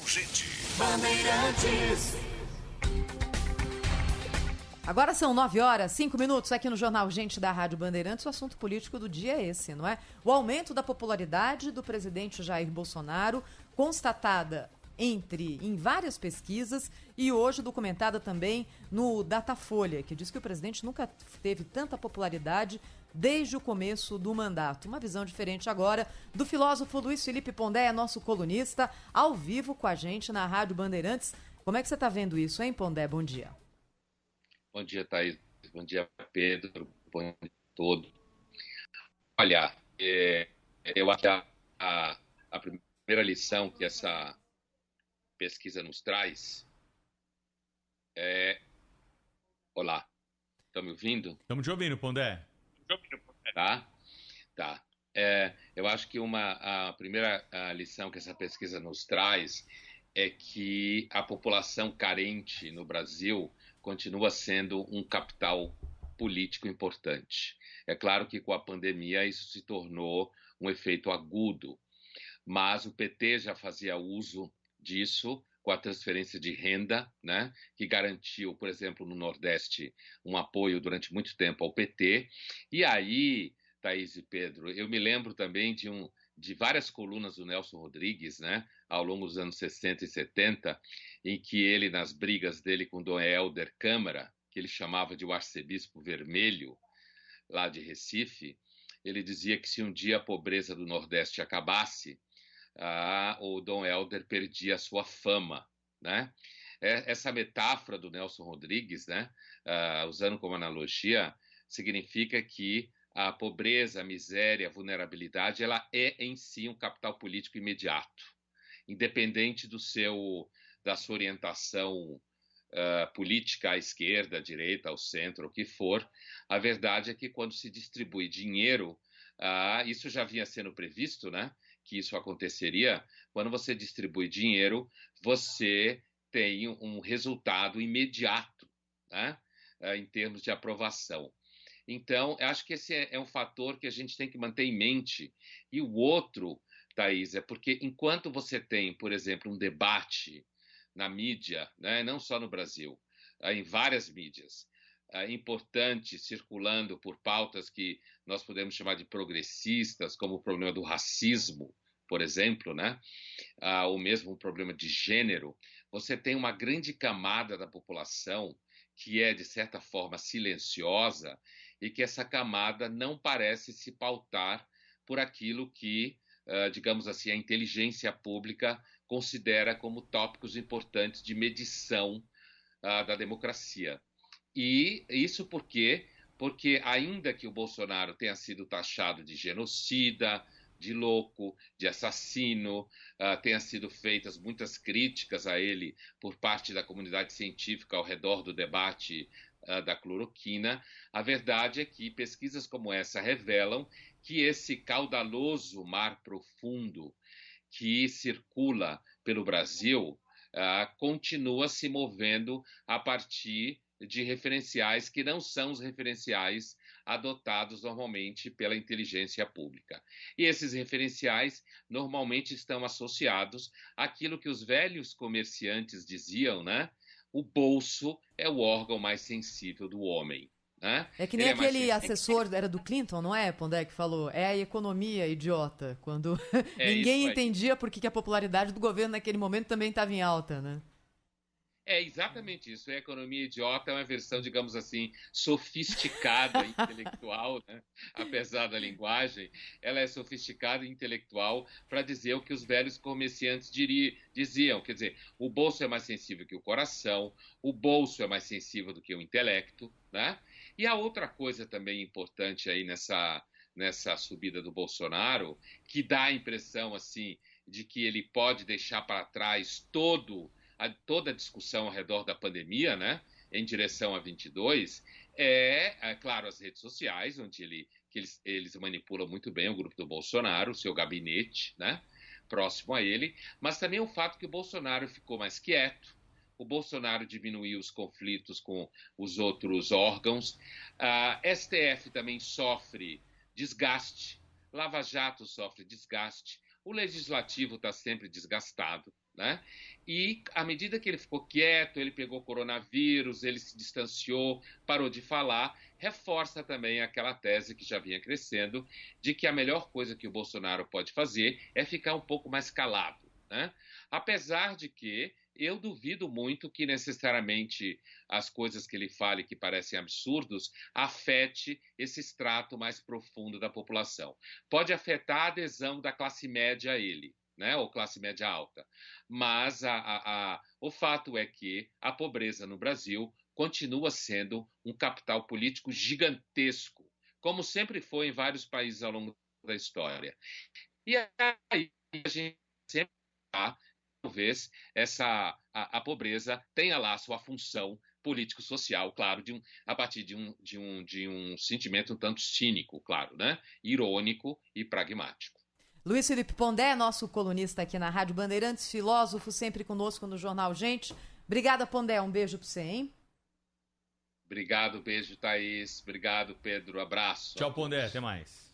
Gente. Bandeirantes. Agora são 9h05 aqui no Jornal Gente da Rádio Bandeirantes. O assunto político do dia é esse, não é? O aumento da popularidade do presidente Jair Bolsonaro, constatada em várias pesquisas e hoje documentada também no Datafolha, que diz que o presidente nunca teve tanta popularidade desde o começo do mandato. Uma visão diferente agora do filósofo Luiz Felipe Pondé, nosso colunista, ao vivo com a gente na Rádio Bandeirantes. Como é que você está vendo isso, hein, Pondé? Bom dia. Bom dia, Thaís. Bom dia, Pedro. Bom dia a todos. Olha, eu acho que a primeira lição que essa pesquisa nos traz é... Olá, estão me ouvindo? Estamos te ouvindo, Pondé. Tá. Eu acho que a primeira lição que essa pesquisa nos traz é que a população carente no Brasil continua sendo um capital político importante. É claro que com a pandemia isso se tornou um efeito agudo, mas o PT já fazia uso disso com a transferência de renda, né, que garantiu, por exemplo, no Nordeste, um apoio durante muito tempo ao PT. E aí, Thaís e Pedro, eu me lembro também de várias colunas do Nelson Rodrigues, né, ao longo dos anos 60 e 70, em que ele, nas brigas dele com Dom Helder Câmara, que ele chamava de o arcebispo vermelho, lá de Recife, ele dizia que se um dia a pobreza do Nordeste acabasse, o Dom Helder perdia a sua fama, né? Essa metáfora do Nelson Rodrigues, né, usando como analogia, significa que a pobreza, a miséria, a vulnerabilidade, ela é em si um capital político imediato, independente da sua orientação política à esquerda, à direita, ao centro, o que for. A verdade é que quando se distribui dinheiro, isso já vinha sendo previsto, né? Que isso aconteceria. Quando você distribui dinheiro, você tem um resultado imediato, né? Em termos de aprovação. Então, eu acho que esse é um fator que a gente tem que manter em mente. E o outro, Thaís, é porque enquanto você tem, por exemplo, um debate na mídia, né, não só no Brasil, em várias mídias, importante, circulando por pautas que nós podemos chamar de progressistas, como o problema do racismo, por exemplo, né? Ou mesmo o problema de gênero, você tem uma grande camada da população que é, de certa forma, silenciosa e que essa camada não parece se pautar por aquilo que, digamos assim, a inteligência pública considera como tópicos importantes de medição da democracia. E isso porque ainda que o Bolsonaro tenha sido taxado de genocida, de louco, de assassino, tenha sido feitas muitas críticas a ele por parte da comunidade científica ao redor do debate da cloroquina, a verdade é que pesquisas como essa revelam que esse caudaloso mar profundo que circula pelo Brasil continua se movendo a partir de referenciais que não são os referenciais adotados normalmente pela inteligência pública. E esses referenciais normalmente estão associados àquilo que os velhos comerciantes diziam, né? O bolso é o órgão mais sensível do homem. Né? É que nem aquele assessor, era do Clinton, não é, Pondé, que falou, é a economia idiota, quando ninguém entendia por que a popularidade do governo naquele momento também estava em alta, né? É exatamente isso. A economia idiota é uma versão, digamos assim, sofisticada, intelectual, né? Apesar da linguagem, ela é sofisticada e intelectual para dizer o que os velhos comerciantes diziam. Quer dizer, o bolso é mais sensível que o coração, o bolso é mais sensível do que o intelecto, né? E a outra coisa também importante aí nessa subida do Bolsonaro, que dá a impressão, assim, de que ele pode deixar para trás toda a discussão ao redor da pandemia, né, em direção a 22, claro, as redes sociais, onde eles manipulam muito bem o grupo do Bolsonaro, o seu gabinete, né, próximo a ele, mas também o fato que o Bolsonaro ficou mais quieto, o Bolsonaro diminuiu os conflitos com os outros órgãos, a STF também sofre desgaste, Lava Jato sofre desgaste, o Legislativo está sempre desgastado, né? E à medida que ele ficou quieto, ele pegou coronavírus, ele se distanciou, parou de falar, reforça também aquela tese que já vinha crescendo de que a melhor coisa que o Bolsonaro pode fazer é ficar um pouco mais calado, né? Apesar de que eu duvido muito que necessariamente as coisas que ele fale que parecem absurdos afete esse extrato mais profundo da população. Pode afetar a adesão da classe média a ele, né, ou classe média alta. Mas o fato é que a pobreza no Brasil continua sendo um capital político gigantesco, como sempre foi em vários países ao longo da história. E aí a gente sempre talvez a pobreza tenha lá sua função político-social, claro, a partir de um sentimento um tanto cínico, claro, né? Irônico e pragmático. Luiz Felipe Pondé, nosso colunista aqui na Rádio Bandeirantes, filósofo, sempre conosco no Jornal Gente. Obrigada, Pondé. Um beijo pra você, hein? Obrigado, beijo, Thaís. Obrigado, Pedro. Abraço. Tchau, Pondé. Até mais.